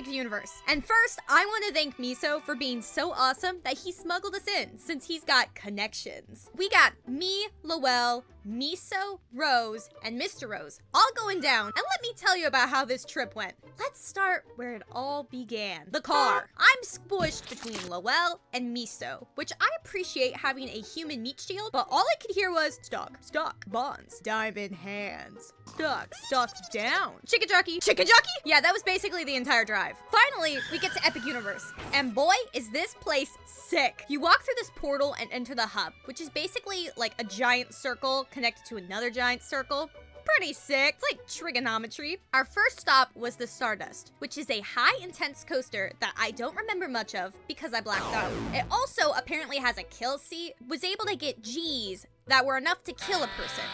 Epic Universe. And first, I want to thank Miso for being so awesome that he smuggled us in, since he's got connections. We got me, Lowell, Miso, Rose, and Mr. Rose all going down. And let me tell you about how this trip went. Let's start where it all began. The car. I'm squished between Lowell and Miso, which I appreciate having a human meat shield, but all I could hear was stock, bonds, diamond hands, stock down, chicken jockey. Yeah, that was basically the entire drive. Finally, we get to Epic Universe, and boy, is this place sick. You walk through this portal and enter the hub, which is basically like a giant circle connected to another giant circle. Pretty sick. It's like trigonometry. Our first stop was the Stardust, which is a high intense coaster that I don't remember much of because I blacked out. It also apparently has a kill seat, was able to get G's that were enough to kill a person.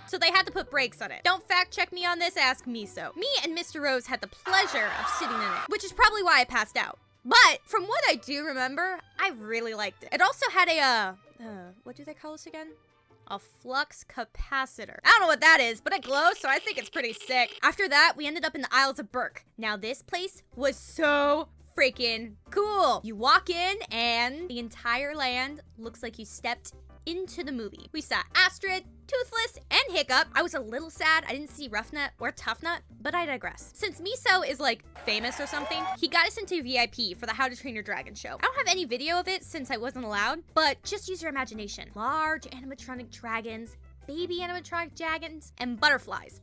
So they had to put brakes on it. Don't fact check me on this, ask Miso. Me and Mr. Rose had the pleasure of sitting in it, which is probably why I passed out. But from what I do remember, I really liked it. It also had a, what do they call this again? A flux capacitor. I don't know what that is, but it glows, so I think it's pretty sick. After that, we ended up in the Isles of Berk. Now, this place was so freaking cool. You walk in, and the entire land looks like you stepped into the movie. We saw Astrid, Toothless, and Hiccup. I was a little sad I didn't see Roughnut or Toughnut, but I digress. Since Miso is like famous or something, he got us into VIP for the How to Train Your Dragon show. I don't have any video of it since I wasn't allowed, but just use your imagination. Large animatronic dragons, baby animatronic dragons, and butterflies.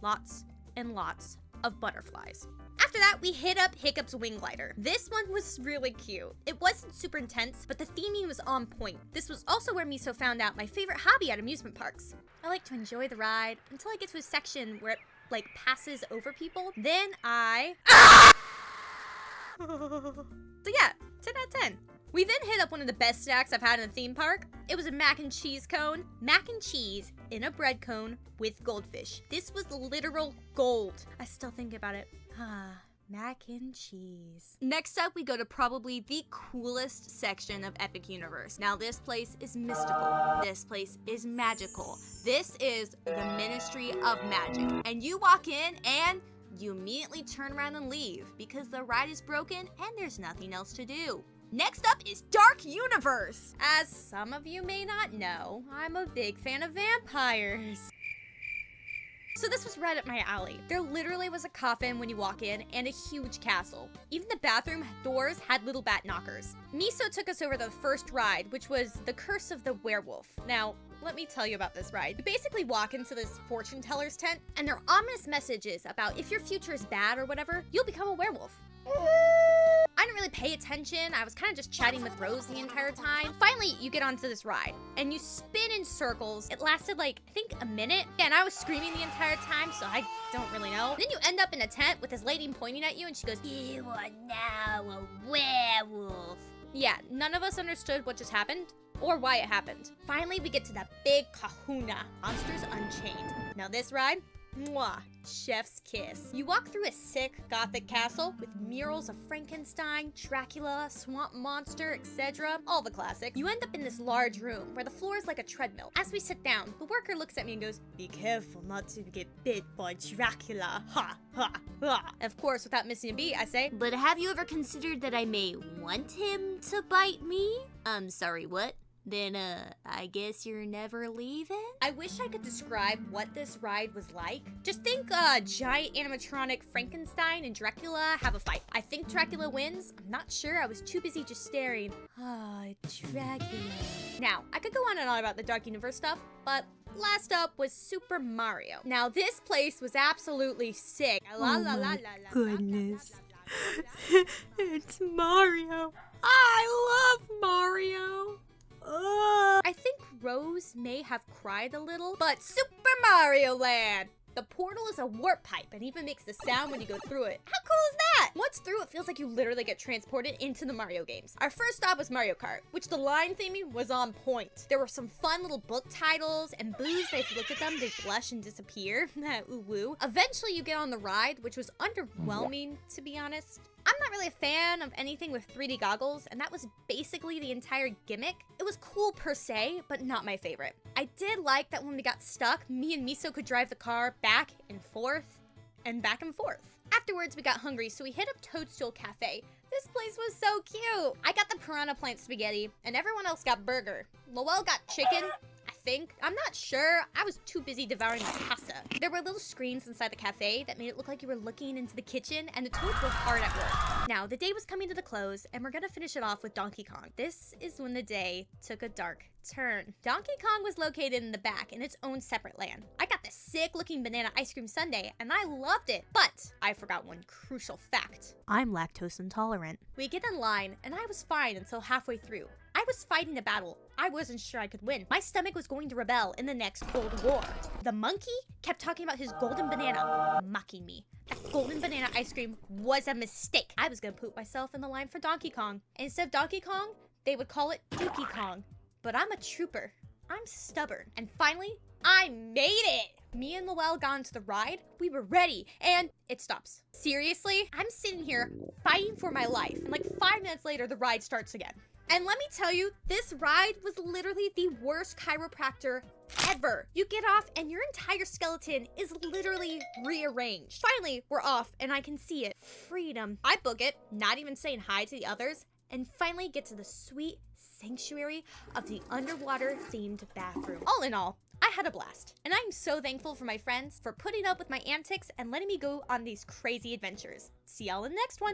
Lots and lots of butterflies. After that, we hit up Hiccup's Wing Glider. This one was really cute. It wasn't super intense, but the theming was on point. This was also where Miso found out my favorite hobby at amusement parks. I like to enjoy the ride until I get to a section where it, like, passes over people. Then I... So yeah, 10 out of 10. We then hit up one of the best snacks I've had in a theme park. It was a mac and cheese cone. Mac and cheese in a bread cone with goldfish. This was literal gold. I still think about it. Mac and cheese. Next up, we go to probably the coolest section of Epic Universe. Now, this place is mystical. This place is magical. This is the Ministry of Magic. And you walk in and you immediately turn around and leave because the ride is broken and there's nothing else to do. Next up is Dark Universe. As some of you may not know, I'm a big fan of vampires. So this was right up my alley. There literally was a coffin when you walk in and a huge castle. Even the bathroom doors had little bat knockers. Miso took us over the first ride, which was the Curse of the Werewolf. Now, let me tell you about this ride. You basically walk into this fortune teller's tent and there are ominous messages about if your future is bad or whatever, you'll become a werewolf. I didn't really pay attention. I was kind of just chatting with Rose the entire time. Finally, you get onto this ride and you spin in circles. It lasted like, I think a minute. And I was screaming the entire time, so I don't really know. Then you end up in a tent with this lady pointing at you and she goes, "You are now a werewolf." Yeah, none of us understood what just happened or why it happened. Finally, we get to that big kahuna, Monsters Unchained. Now this ride, mwah, chef's kiss. You walk through a sick gothic castle with murals of Frankenstein, Dracula, swamp monster, etc. All the classics. You end up in this large room where the floor is like a treadmill. As we sit down, the worker looks at me and goes, "Be careful not to get bit by Dracula, ha, ha, ha." Of course, without missing a beat, I say, "But have you ever considered that I may want him to bite me?" Sorry, what? Then, I guess you're never leaving? I wish I could describe what this ride was like. Just think, giant animatronic Frankenstein and Dracula have a fight. I think Dracula wins. I'm not sure. I was too busy just staring. Dracula. Now, I could go on and on about the Dark Universe stuff, but last up was Super Mario. Now, this place was absolutely sick. Oh my goodness. It's Mario. I love Mario. I think Rose may have cried a little, but Super Mario Land! The portal is a warp pipe and even makes the sound when you go through it. How cool is that? Once through, it feels like you literally get transported into the Mario games. Our first stop was Mario Kart, which the line theming was on point. There were some fun little book titles and boos that if you look at them, they blush and disappear. Ooh woo. Eventually, you get on the ride, which was underwhelming, to be honest. I'm not really a fan of anything with 3D goggles, and that was basically the entire gimmick. It was cool per se, but not my favorite. I did like that when we got stuck, me and Miso could drive the car back and forth and back and forth. Afterwards, we got hungry, so we hit up Toadstool Cafe. This place was so cute. I got the piranha plant spaghetti, and everyone else got burger. Lowell got chicken, I think. I'm not sure. I was too busy devouring my pasta. There were little screens inside the cafe that made it look like you were looking into the kitchen, and the toads were hard at work. Now, the day was coming to the close, and we're gonna finish it off with Donkey Kong. This is when the day took a dark turn. Donkey Kong was located in the back in its own separate land. I got this sick-looking banana ice cream sundae, and I loved it. But I forgot one crucial fact. I'm lactose intolerant. We get in line, and I was fine until halfway through. I was fighting a battle. I wasn't sure I could win. My stomach was going to rebel in the next Cold War. The monkey kept talking about his golden banana, mocking me. That golden banana ice cream was a mistake. I was gonna poop myself in the line for Donkey Kong. Instead of Donkey Kong, they would call it Dookie Kong. But I'm a trooper. I'm stubborn. And finally, I made it! Me and Lowell got into the ride, we were ready, and it stops. Seriously? I'm sitting here fighting for my life, and like 5 minutes later, the ride starts again. And let me tell you, this ride was literally the worst chiropractor ever. You get off and your entire skeleton is literally rearranged. Finally, we're off and I can see it. Freedom. I book it, not even saying hi to the others, and finally get to the sweet sanctuary of the underwater themed bathroom. All in all, I had a blast. And I'm so thankful for my friends for putting up with my antics and letting me go on these crazy adventures. See y'all in the next one.